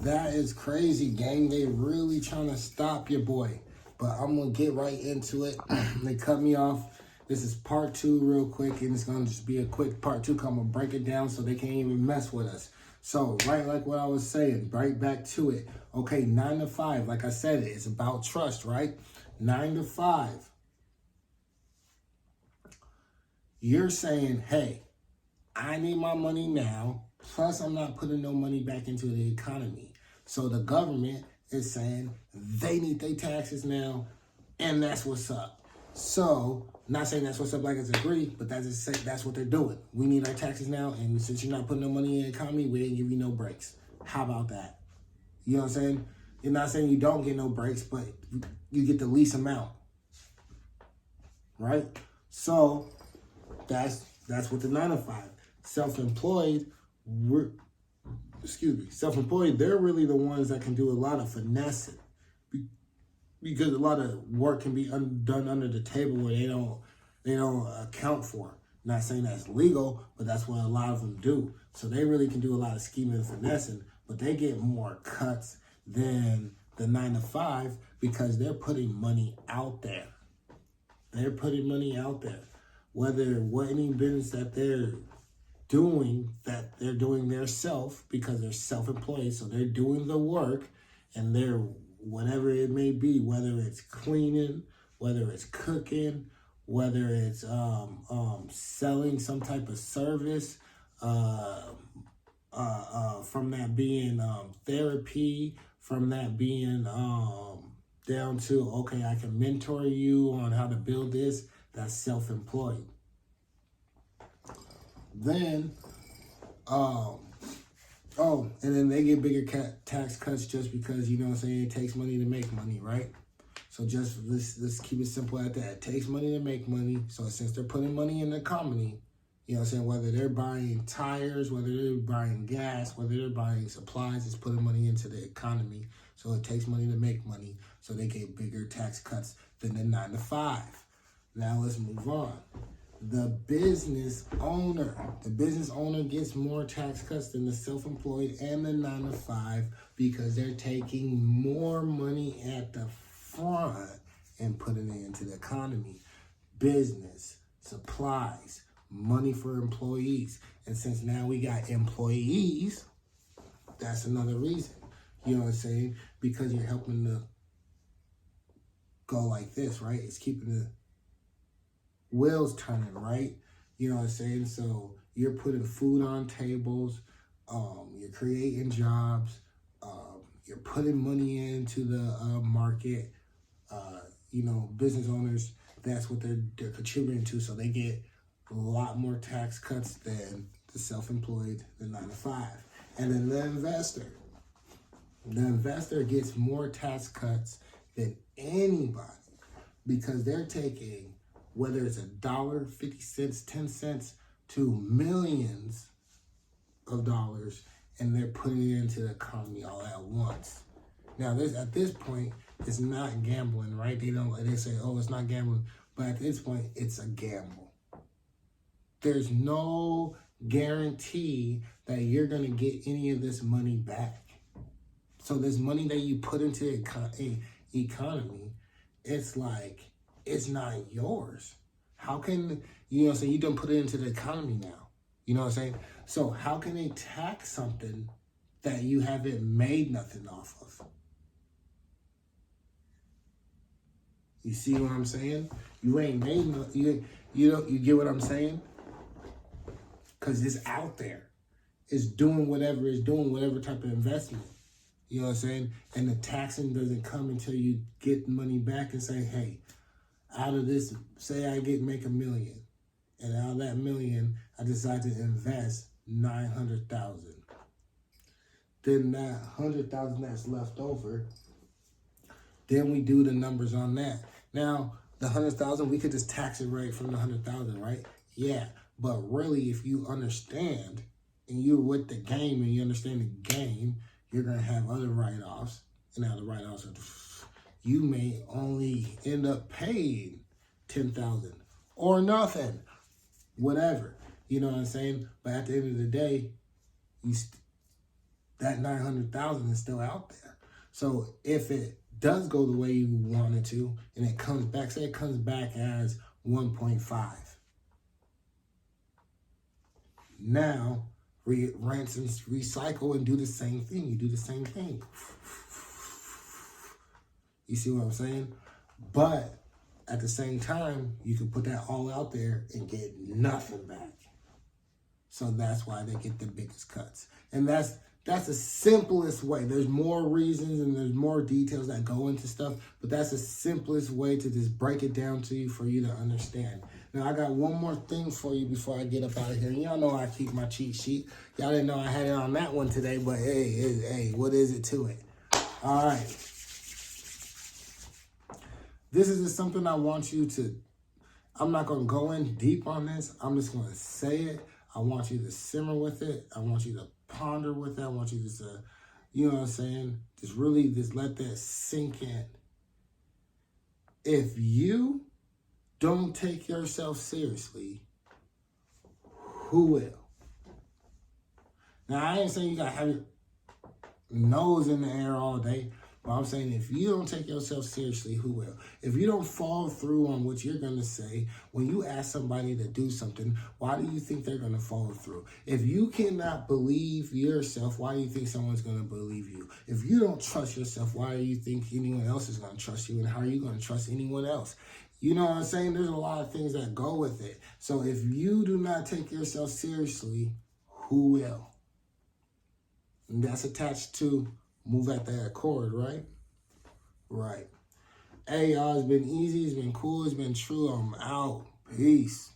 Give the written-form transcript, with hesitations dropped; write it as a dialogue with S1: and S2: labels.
S1: That is crazy, gang. They really trying to stop your boy. But I'm going to get right into it. They cut me off. This is part 2 real quick, and it's going to just be a quick part 2. I'm going to break it down so they can't even mess with us. So, right like what I was saying, right back to it. Okay, 9 to 5, like I said, it's about trust, right? 9 to 5. You're saying, hey, I need my money now, plus I'm not putting no money back into the economy. So the government is saying they need their taxes now, and that's what's up. So, not saying that's what's up like it's agreed, but that's what they're doing. We need our taxes now, and since you're not putting no money in the economy, we didn't give you no breaks. How about that? You know what I'm saying? You're not saying you don't get no breaks, but you get the least amount, right? So, that's what the 9 to 5. Self-employed, they're really the ones that can do a lot of finessing, because a lot of work can be done under the table where they don't account for. Not saying that's legal, but that's what a lot of them do. So they really can do a lot of scheming and finessing, but they get more cuts than the 9 to 5 because they're putting money out there. They're putting money out there. Whether any business that they're doing their self, because they're self-employed, so they're doing the work, and they're whatever it may be, whether it's cleaning, whether it's cooking, whether it's selling some type of service, from that being therapy, from that being down to, okay, I can mentor you on how to build this. That's self-employed. Then, and then they get bigger tax cuts just because, you know what I'm saying, it takes money to make money, right? So just let's keep it simple at that. It takes money to make money. So since they're putting money in the economy, you know what I'm saying, whether they're buying tires, whether they're buying gas, whether they're buying supplies, it's putting money into the economy. So it takes money to make money. So they get bigger tax cuts than the 9 to 5. Now let's move on. The business owner gets more tax cuts than the self-employed and the 9 to 5 because they're taking more money at the front and putting it into the economy. Business, supplies, money for employees. And since now we got employees, that's another reason. You know what I'm saying? Because you're helping to go like this, right? It's keeping the wheels turning, right? You know what I'm saying? So you're putting food on tables, you're creating jobs, you're putting money into the market. Business owners, that's what they're contributing to, so they get a lot more tax cuts than the self-employed, the 9 to 5. And then the investor gets more tax cuts than anybody because they're taking, whether it's $1, 50 cents, 10 cents, to millions of dollars, and they're putting it into the economy all at once. Now, at this point, it's not gambling, right? They say, oh, it's not gambling, but at this point, it's a gamble. There's no guarantee that you're going to get any of this money back. So this money that you put into the economy, it's like, it's not yours. How can, you don't put it into the economy now. You know what I'm saying? So how can they tax something that you haven't made nothing off of? You see what I'm saying? You ain't made no, you get what I'm saying? Because it's out there. It's doing whatever type of investment. You know what I'm saying? And the taxing doesn't come until you get money back and say, hey, out of this, say I make $1 million, and out of that $1 million, I decide to invest $900,000. Then that $100,000 that's left over, then we do the numbers on that. Now, the $100,000, we could just tax it right from the $100,000, right? Yeah, but really, if you understand and you're with the game and you understand the game, you're gonna have other write-offs, and now the write-offs are, you may only end up paying $10,000 or nothing, whatever. You know what I'm saying? But at the end of the day, that 900,000 is still out there. So if it does go the way you want it to, and it comes back, say it comes back as 1.5. Now, rinse and recycle and do the same thing. You do the same thing. You see what I'm saying? But at the same time, you can put that all out there and get nothing back. So that's why they get the biggest cuts. And that's the simplest way. There's more reasons and there's more details that go into stuff, but that's the simplest way to just break it down to you for you to understand. Now, I got one more thing for you before I get up out of here. Y'all know I keep my cheat sheet. Y'all didn't know I had it on that one today, but hey, what is it to it? All right. This is just something I want you to, I'm not going to go in deep on this. I'm just going to say it. I want you to simmer with it. I want you to ponder with it. I want you to, you know what I'm saying? Just really just let that sink in. If you don't take yourself seriously, who will? Now, I ain't saying you got to have your nose in the air all day, but I'm saying if you don't take yourself seriously, who will? If you don't follow through on what you're going to say, when you ask somebody to do something, why do you think they're going to follow through? If you cannot believe yourself, why do you think someone's going to believe you? If you don't trust yourself, why do you think anyone else is going to trust you? And how are you going to trust anyone else? You know what I'm saying? There's a lot of things that go with it. So if you do not take yourself seriously, who will? And that's attached to move at that accord, right? Right. Hey, y'all, it's been easy. It's been cool. It's been true. I'm out. Peace.